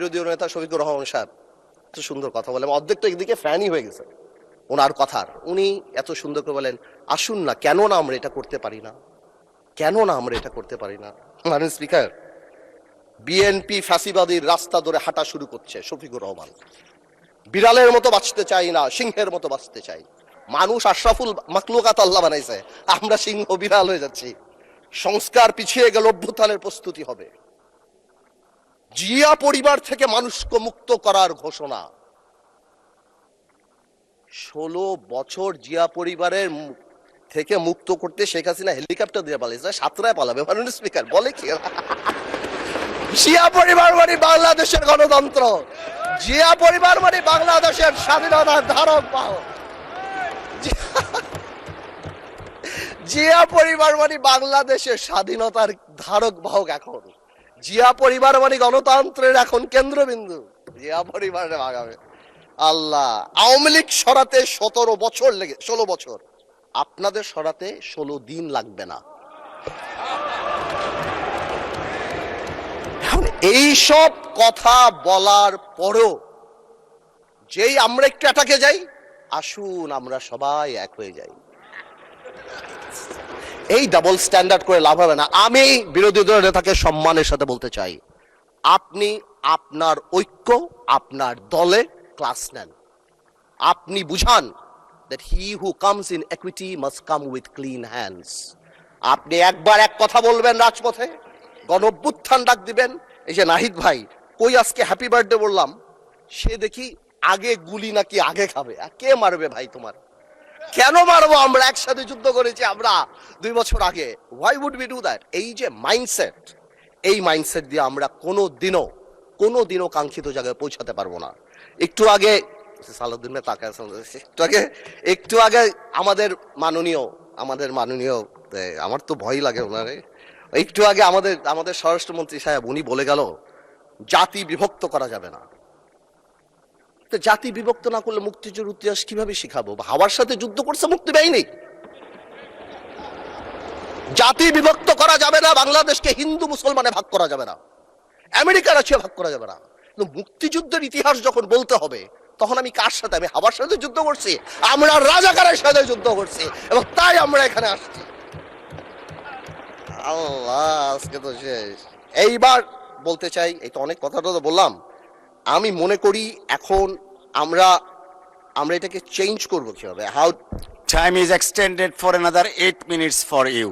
বিরোধী নেতা শফিকুর রহমান সাহেব এত সুন্দর কথা বলেন, অর্ধেক তো একদিকে ফ্যানই হয়ে গেছে ওনার কথার। উনি এত সুন্দর করে বলেন, আসুন না, কেন না আমরা এটা করতে পারি না, কেন না আমরা এটা করতে পারি না। মাননীয় স্পিকার, বিএনপি ফ্যাসিবাদীর রাস্তা ধরে হাঁটা শুরু করছে শফিকুর রহমান। বিড়ালের মতো বাঁচতে চাই না, সিংহের মতো বাঁচতে চাই। মানুষ আশরাফুল মাখলুকাত আল্লাহ বানাইছে, আমরা সিংহ বিড়াল হয়ে যাচ্ছি। সংস্কার পিছিয়ে গেল, অভ্যুত্থানের প্রস্তুতি হবে। জিয়া পরিবার থেকে মানুষকে মুক্ত করার ঘোষণা। 16 বছর জিয়া পরিবারের থেকে মুক্ত করতে শেখ হাসিনা হেলিকপ্টার দিয়ে পালিয়েছে, সাতরায় পালাবে। মাননীয় স্পিকার বলে কি, জিয়া পরিবার মানে বাংলাদেশের গণতন্ত্র, জিয়া পরিবার মানে বাংলাদেশের স্বাধীনতার ধারক বাহক, জিয়া পরিবার মানে বাংলাদেশের স্বাধীনতার ধারক বাহক। এখন জিয়া পরিবার মানে গণতন্ত্রের এখন কেন্দ্রবিন্দু। জিয়া পরিবারে ভাগাবে আল্লাহ। আওয়ামী লীগ সরাতে 17 বছর লেগে 16 বছর, আপনাদের সরাতে 16 দিন লাগবে না। এই সব কথা বলার পরও যেই আমরা একটু অ্যাটাকে যাই, আসুন আমরা সবাই এক হয়ে যাই, এই ডাবল স্ট্যান্ডার্ড করে লাভ হবে না। আমি বিরোধী দলের নেতাকে সম্মানের সাথে বলতে চাই, আপনি আপনার ঐক্য, আপনার দলে ক্লাস নেন। আপনি বুঝান that he who comes in equity must come with clean hands. আপনি একবার এক কথা বলবেন রাজপথে, গণঅভ্যুত্থান ডাক দিবেন। এই যে নাহিদ ভাই কই আজকে হ্যাপি বার্থডে বললাম, সে দেখি আগে গুলি নাকি আগে খাবে। কে মারবে ভাই তোমার? কেন মারবো? আমরা একসাথে যুদ্ধ করেছি আমরা 2 বছর আগে। why would we do that? এই যে মাইন্ডসেট, এই মাইন্ডসেট দিয়ে আমরা কোনোদিনও কাঙ্ক্ষিত জায়গায় পৌঁছাতে পারবো না। একটু আগে সালাউদ্দিন ভাই তাকায় আছেন, একটু আগে আমাদের মাননীয় আমার তো ভয় লাগে ওনারে, একটু আগে আমাদের স্বরাষ্ট্রমন্ত্রী সাহেব উনি বলে গেল জাতি বিভক্ত করা যাবে না। তো জাতি বিভক্ত না করলে মুক্তিযুদ্ধের ইতিহাস কিভাবে শিখাবো? হাওয়ার সাথে যুদ্ধ করছে মুক্তি বাহিনী। জাতি বিভক্ত করা যাবে না, বাংলাদেশকে হিন্দু মুসলমানে ভাগ করা যাবে না, আমেরিকার আছে ভাগ করা যাবে না। কিন্তু মুক্তিযুদ্ধের ইতিহাস যখন বলতে হবে, তখন আমি কার সাথে? আমি হাওয়ার সাথে যুদ্ধ করছি, আমরা রাজাকারের সাথে যুদ্ধ করছি, এবং তাই আমরা এখানে আসছি। আল্লাহ, আজকে তো শেষ। এইবার বলতে চাই, এই তো অনেক কথাটা তো বললাম, আমি মনে করি এখন আমরা এটাকে চেঞ্জ করবো কিভাবে। Time is extended for another 8 minutes for you.